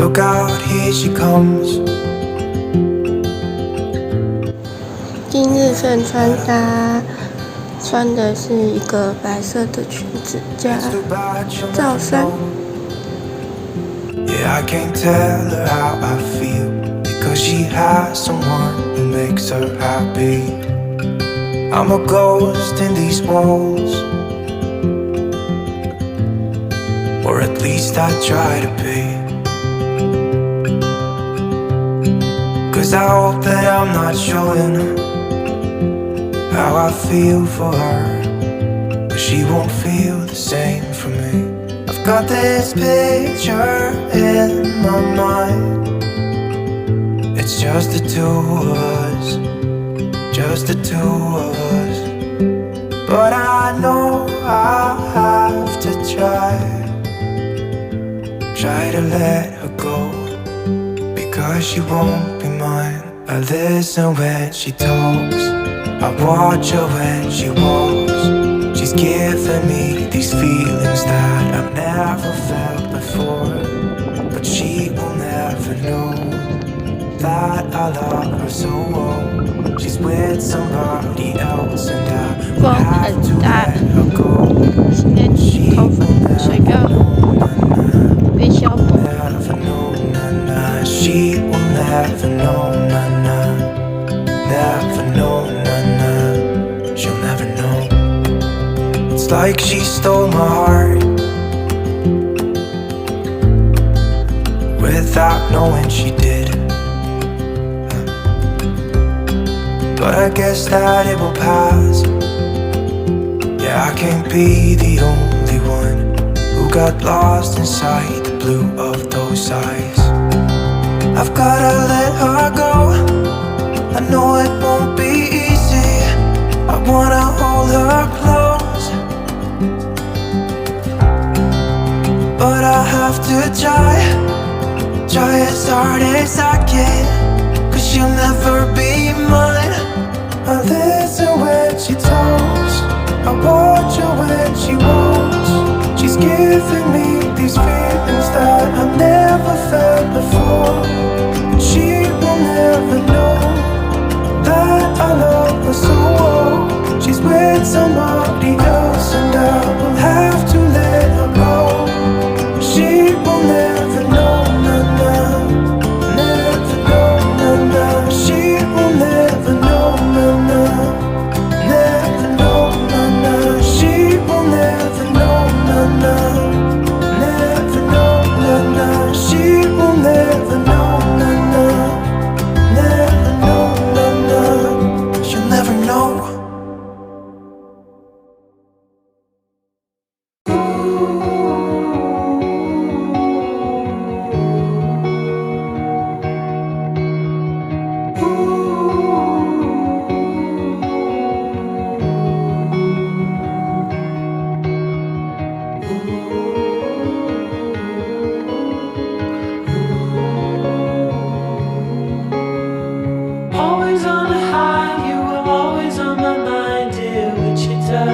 Look out, here she comes. 今日份穿搭穿的是一个白色的裙子加罩衫。Yeah, I can't tell her how I feel because she has someone who makes her happy. I'm a ghost in these walls, or at least I try to be. 'Cause I hope that I'm not showing how I feel for her, but she won't feel the same for me. I've got this picture in my mind. It's just the two of us, just the two of us. But I know I have to try to let her go, because she won't be mine. I listen when she talks, I watch her when she walks. She's giving me these feelings that I've never felt before, but she will never know that I love her so well. She's with somebody else and I will have to let her go. She will never know, na-na. She will never know, na-na. Never know, na-na. She'll never know. It's like she stole my heart without knowing she did. But I guess that it will pass. Yeah, I can't be the only one who got lost inside the blue of those eyes. I've gotta let her go. I know it won't be easy. I wanna hold her close, but I have to try as hard as I can, 'cause she'll never be mine. I listen when she talks, I watch her when she walks. She's giving me these feelings that I've never felt before. She will never know that I love her so well. She's with somebody else and I will have to let her go. She will never know, na-na. Never know, na-na. She will never know, na-na. Never know, na-na. She will never know, na-na. Never know, na-na. She will never know, na-na. Never know, na-na. She'll never know. Always on a high, you were always on my mind, dear Wichita.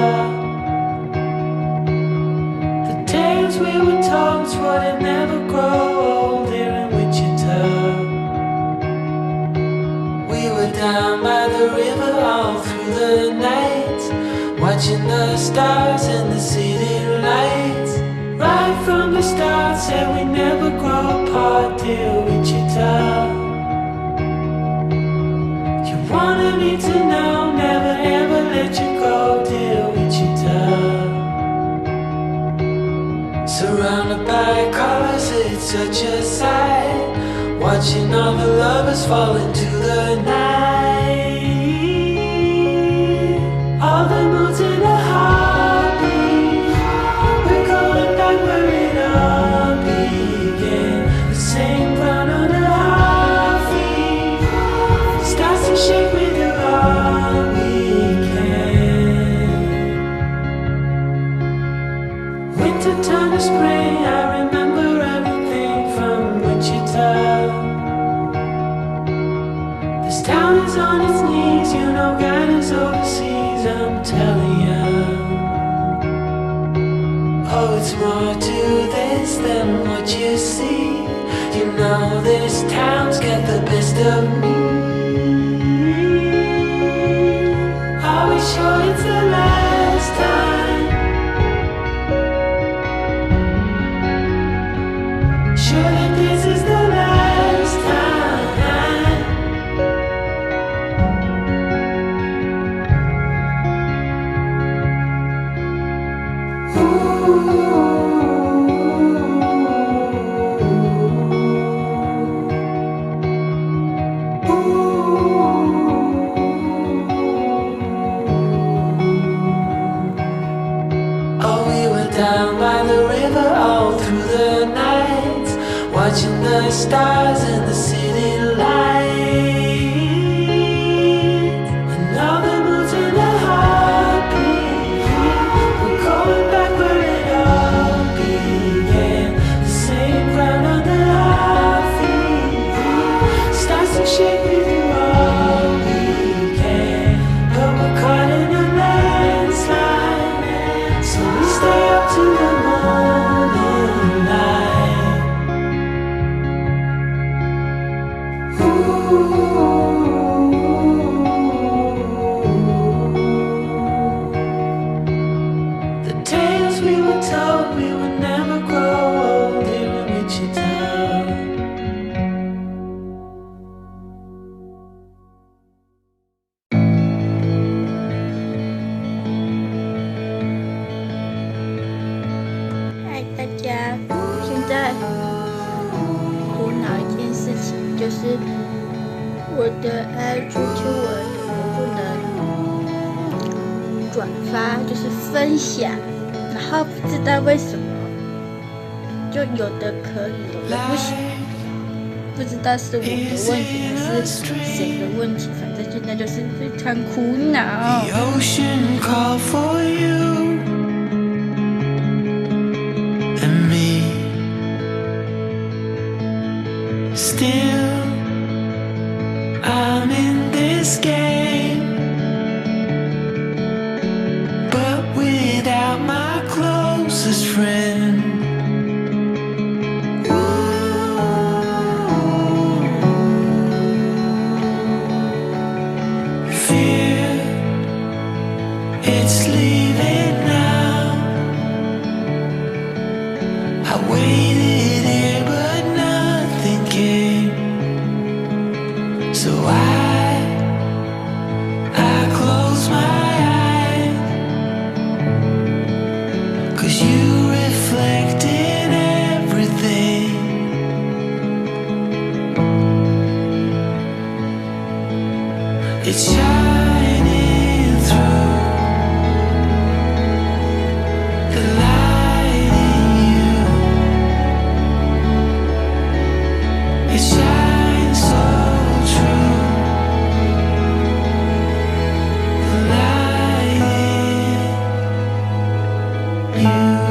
The tales we were told swore they'd never grow old here in Wichita. We were down by the river all through the night, watching the stars and the city lights. Right from the start, said we'd never grow apart, dear Wichita. Wanted me to know, never ever let you go, dear Wichita. Surrounded by colors, it's such a sight, watching all the lovers fall into the night. All the moods in a heartbeat, we're going back where it all began. The same ground on the heartbeat, starts to shake me through all we can. Winter turned to spring, I remember everything from Wichita. This town is on its knees, you know God is overseas, I'm telling ya. Oh, it's more to this than what you see. You know Oh, we were down by the river all through the night, watching the stars and the city light. And all the moons in the heartbeat, we're going back where it all began. The same ground under our feet, starts to shake with you all we can, but we're caught in a landslide, so we stay up to the morning light. The tales we were told we would never grow old here in Wichita.嗨，大家！现在苦恼一件事情，就是我的 IG 文不能转发，就是分享，然后不知道为什么，就有的可以，有的不行，不知道是我的问题还是谁的问题，反正现在就是非常苦恼。 The ocean called for you and me. Still, I'm in this game, but without my closest friend. Fear, it's leaving now. I waited here, but nothing came. So I close my eyes, 'cause you reflected everything. It's shining through the light in you. It shines so true. The light in you.